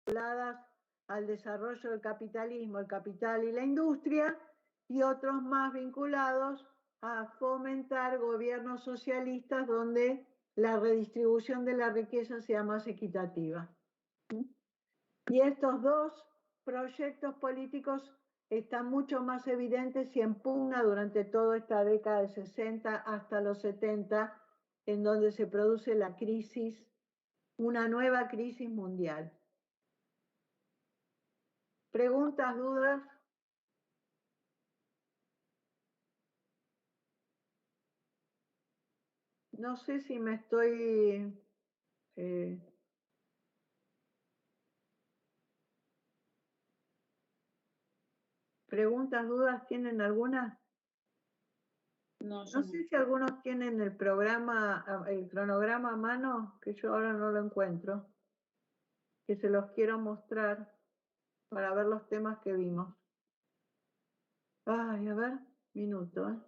vinculadas al desarrollo del capitalismo, el capital y la industria, y otros más vinculados a fomentar gobiernos socialistas donde la redistribución de la riqueza sea más equitativa. Y estos dos proyectos políticos están mucho más evidentes y en pugna durante toda esta década de 60 hasta los 70, en donde se produce la crisis, una nueva crisis mundial. ¿Preguntas, dudas? No sé si me estoy... ¿Preguntas, dudas? ¿Tienen alguna? No, No sé si algunos tienen el programa, el cronograma a mano, que yo ahora no lo encuentro, que se los quiero mostrar para ver los temas que vimos. Ay, a ver, minuto, ¿eh?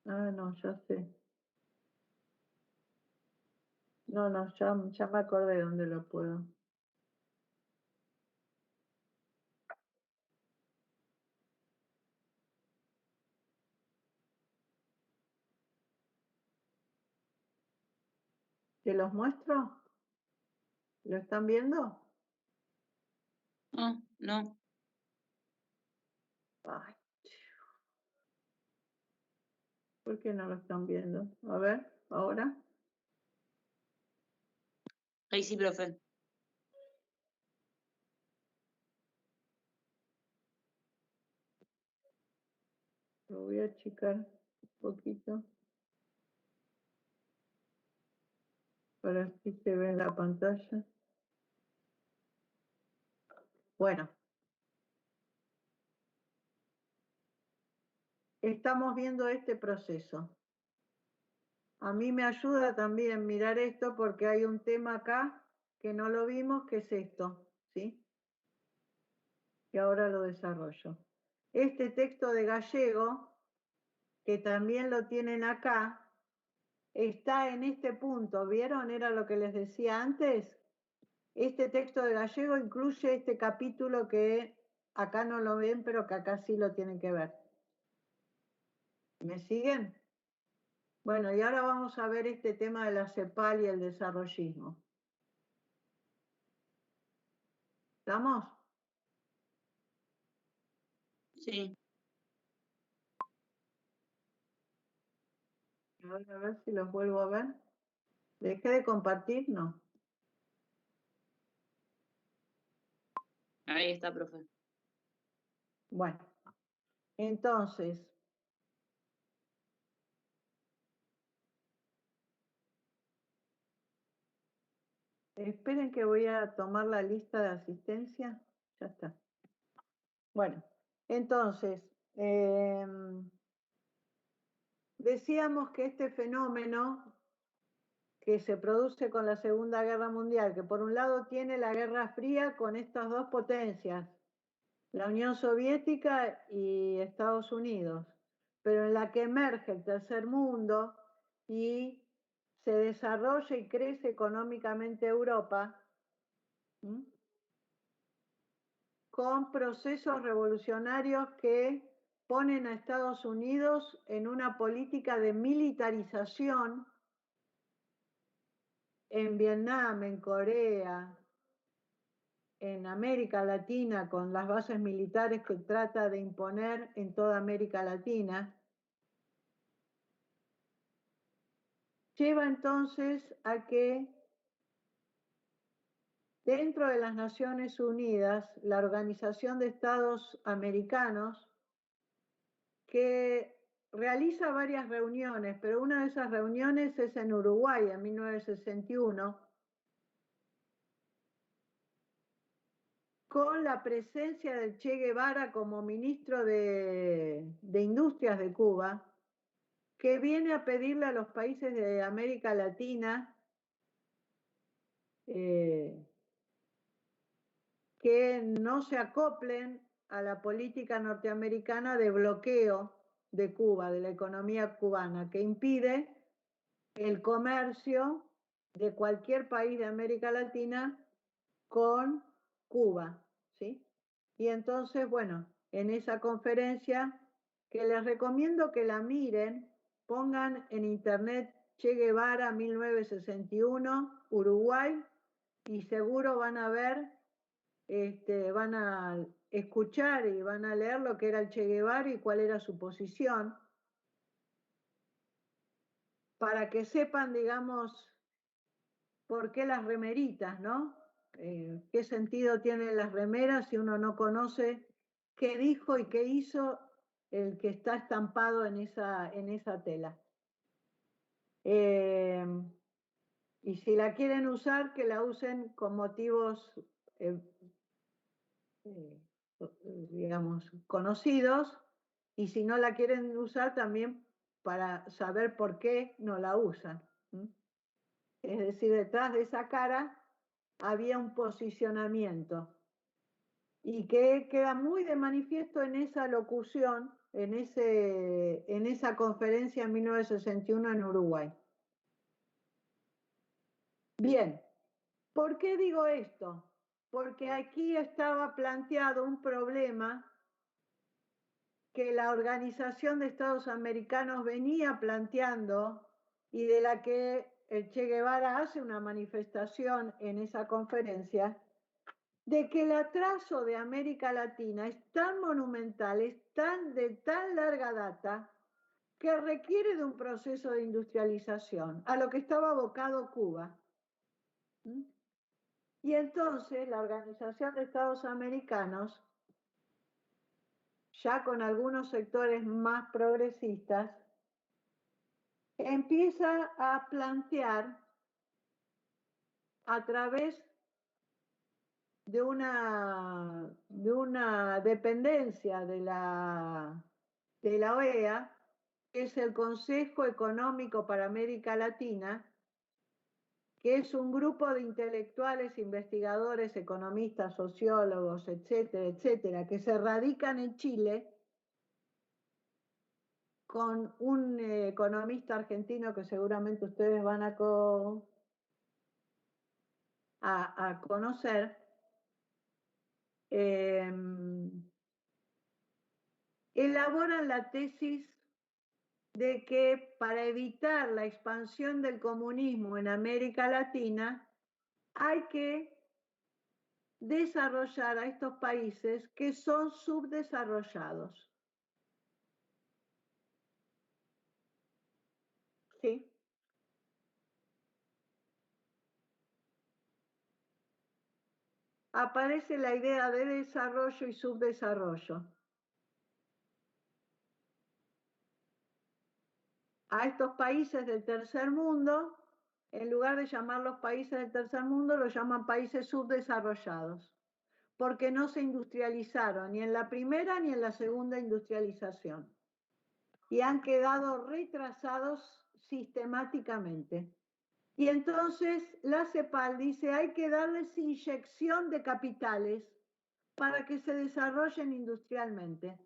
Ah, no, ya sé. No, ya me acordé de dónde lo puedo. ¿Te los muestro? ¿Lo están viendo? No, no. Ay, ¿por qué no lo están viendo? A ver, ahora. Ahí sí, profe. Lo voy a achicar un poquito para así se ve en la pantalla. Bueno. Estamos viendo este proceso. A mí me ayuda también mirar esto porque hay un tema acá que no lo vimos, que es esto, ¿sí? Y ahora lo desarrollo. Este texto de Gallego, que también lo tienen acá, está en este punto, ¿vieron? Era lo que les decía antes. Este texto de Gallego incluye este capítulo que acá no lo ven, pero que acá sí lo tienen que ver. ¿Me siguen? Bueno, y ahora vamos a ver este tema de la CEPAL y el desarrollismo. ¿Estamos? Sí. A ver si los vuelvo a ver. ¿Dejé de compartir? No. Ahí está, profe. Bueno, entonces, esperen que voy a tomar la lista de asistencia. Ya está. Bueno, entonces, decíamos que este fenómeno que se produce con la Segunda Guerra Mundial, que por un lado tiene la Guerra Fría con estas dos potencias, la Unión Soviética y Estados Unidos, pero en la que emerge el tercer mundo y se desarrolla y crece económicamente Europa, ¿sí?, con procesos revolucionarios que ponen a Estados Unidos en una política de militarización en Vietnam, en Corea, en América Latina, con las bases militares que trata de imponer en toda América Latina, lleva entonces a que dentro de las Naciones Unidas, la Organización de Estados Americanos, que realiza varias reuniones, pero una de esas reuniones es en Uruguay en 1961, con la presencia del Che Guevara como ministro de Industrias de Cuba, que viene a pedirle a los países de América Latina que no se acoplen a la política norteamericana de bloqueo de Cuba, de la economía cubana, que impide el comercio de cualquier país de América Latina con Cuba, ¿sí? Y entonces, bueno, en esa conferencia, que les recomiendo que la miren, pongan en internet Che Guevara 1961, Uruguay, y seguro van a ver, van a escuchar y van a leer lo que era el Che Guevara y cuál era su posición, para que sepan, digamos, por qué las remeritas, ¿no? ¿Qué sentido tienen las remeras si uno no conoce qué dijo y qué hizo el que está estampado en esa tela? Y si la quieren usar, que la usen con motivos, eh, digamos, conocidos, y si no la quieren usar, también para saber por qué no la usan. Es decir, detrás de esa cara había un posicionamiento y que queda muy de manifiesto en esa locución, en esa conferencia en 1961 en Uruguay. Bien, ¿por qué digo esto? Porque aquí estaba planteado un problema que la Organización de Estados Americanos venía planteando y de la que el Che Guevara hace una manifestación en esa conferencia, de que el atraso de América Latina es tan monumental, es de tan larga data, que requiere de un proceso de industrialización, a lo que estaba abocado Cuba. Y entonces la Organización de Estados Americanos, ya con algunos sectores más progresistas, empieza a plantear a través de una dependencia de la OEA, que es el Consejo Económico para América Latina, que es un grupo de intelectuales, investigadores, economistas, sociólogos, etcétera, etcétera, que se radican en Chile, con un economista argentino que seguramente ustedes van a conocer, elaboran la tesis de que para evitar la expansión del comunismo en América Latina hay que desarrollar a estos países que son subdesarrollados. ¿Sí? Aparece la idea de desarrollo y subdesarrollo. A estos países del tercer mundo, en lugar de llamarlos países del tercer mundo, los llaman países subdesarrollados, porque no se industrializaron ni en la primera ni en la segunda industrialización, y han quedado retrasados sistemáticamente. Y entonces la CEPAL dice, hay que darles inyección de capitales para que se desarrollen industrialmente.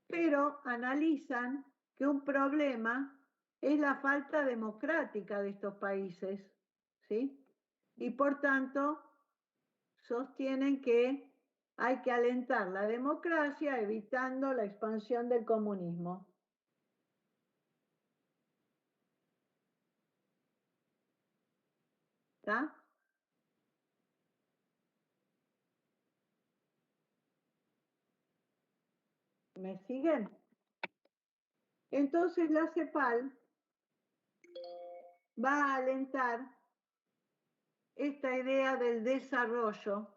Pero analizan que un problema es la falta democrática de estos países, ¿sí? Y por tanto, sostienen que hay que alentar la democracia evitando la expansión del comunismo. ¿Está? ¿Me siguen? Entonces la CEPAL va a alentar esta idea del desarrollo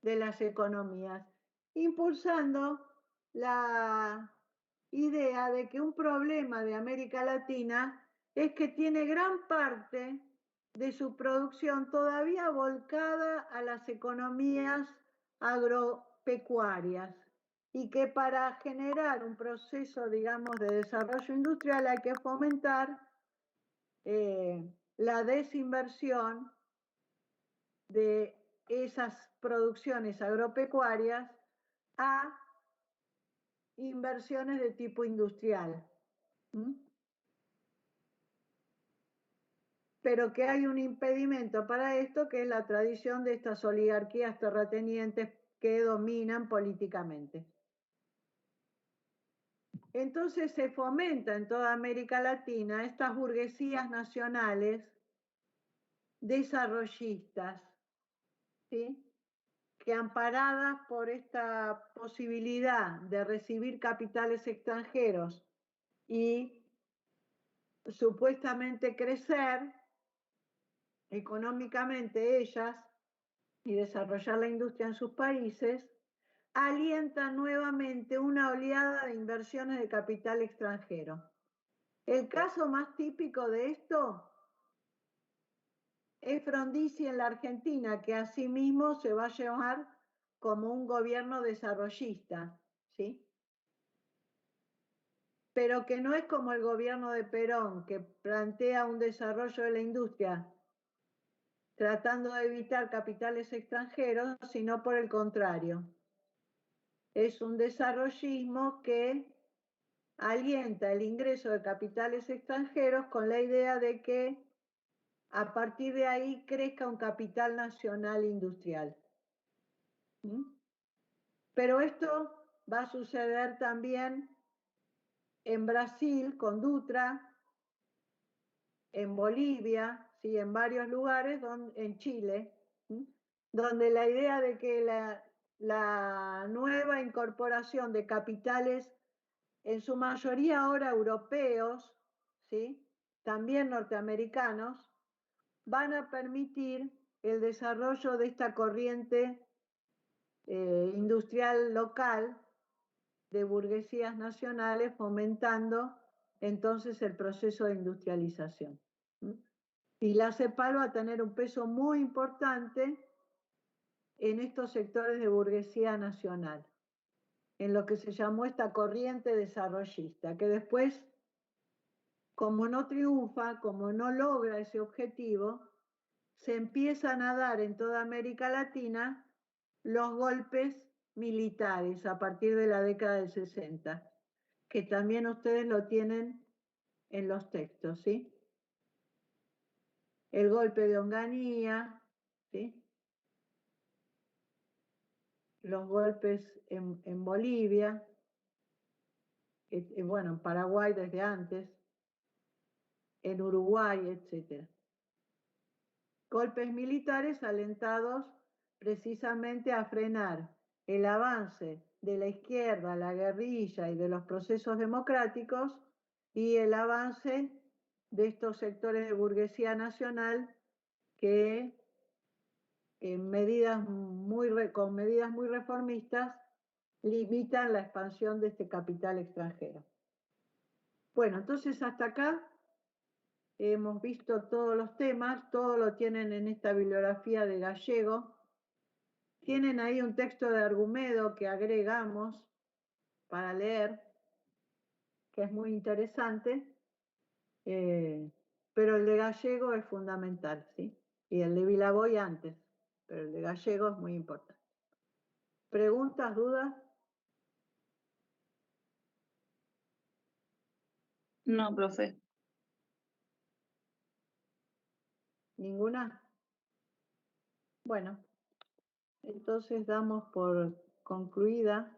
de las economías, impulsando la idea de que un problema de América Latina es que tiene gran parte de su producción todavía volcada a las economías agropecuarias y que para generar un proceso, digamos, de desarrollo industrial hay que fomentar la desinversión de esas producciones agropecuarias a inversiones de tipo industrial. pero que hay un impedimento para esto, que es la tradición de estas oligarquías terratenientes que dominan políticamente. Entonces se fomenta en toda América Latina estas burguesías nacionales desarrollistas, ¿sí? Que amparadas por esta posibilidad de recibir capitales extranjeros y supuestamente crecer económicamente ellas y desarrollar la industria en sus países, alientan nuevamente una oleada de inversiones de capital extranjero. El caso más típico de esto es Frondizi en la Argentina, que asimismo se va a llamar como un gobierno desarrollista, ¿sí? Pero que no es como el gobierno de Perón, que plantea un desarrollo de la industria tratando de evitar capitales extranjeros, sino por el contrario. Es un desarrollismo que alienta el ingreso de capitales extranjeros con la idea de que a partir de ahí crezca un capital nacional industrial. ¿Mm? Pero esto va a suceder también en Brasil con Dutra, en Bolivia, ¿sí? En varios lugares, en Chile, ¿sí? Donde la idea de que la nueva incorporación de capitales, en su mayoría ahora europeos, ¿sí? También norteamericanos, van a permitir el desarrollo de esta corriente industrial local de burguesías nacionales, fomentando entonces el proceso de industrialización. Y la CEPAL va a tener un peso muy importante en estos sectores de burguesía nacional, en lo que se llamó esta corriente desarrollista, que después, como no triunfa, como no logra ese objetivo, se empiezan a dar en toda América Latina los golpes militares a partir de la década del 60, que también ustedes lo tienen en los textos, ¿sí? El golpe de Onganía, ¿sí? Los golpes en Bolivia, bueno, en Paraguay desde antes, en Uruguay, etc. Golpes militares alentados precisamente a frenar el avance de la izquierda, la guerrilla y de los procesos democráticos y el avance de estos sectores de burguesía nacional que con medidas muy reformistas limitan la expansión de este capital extranjero. Bueno, entonces hasta acá hemos visto todos los temas, todo lo tienen en esta bibliografía de Gallego. Tienen ahí un texto de Argumedo que agregamos para leer, que es muy interesante, pero el de Gallego es fundamental, ¿sí? Y el de Vilaboy antes, pero el de Gallego es muy importante. ¿Preguntas, dudas? No, profe. ¿Ninguna? Bueno, entonces damos por concluida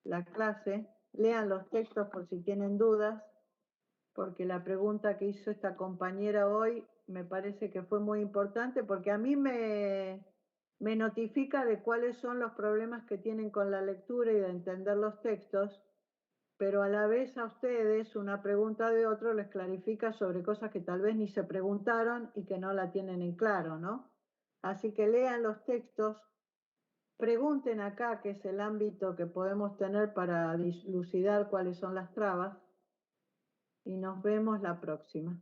la clase. Lean los textos por si tienen dudas, porque la pregunta que hizo esta compañera hoy me parece que fue muy importante, porque a mí me notifica de cuáles son los problemas que tienen con la lectura y de entender los textos, pero a la vez a ustedes una pregunta de otro les clarifica sobre cosas que tal vez ni se preguntaron y que no la tienen en claro, ¿no? Así que lean los textos, pregunten acá, que es el ámbito que podemos tener para dilucidar cuáles son las trabas, y nos vemos la próxima.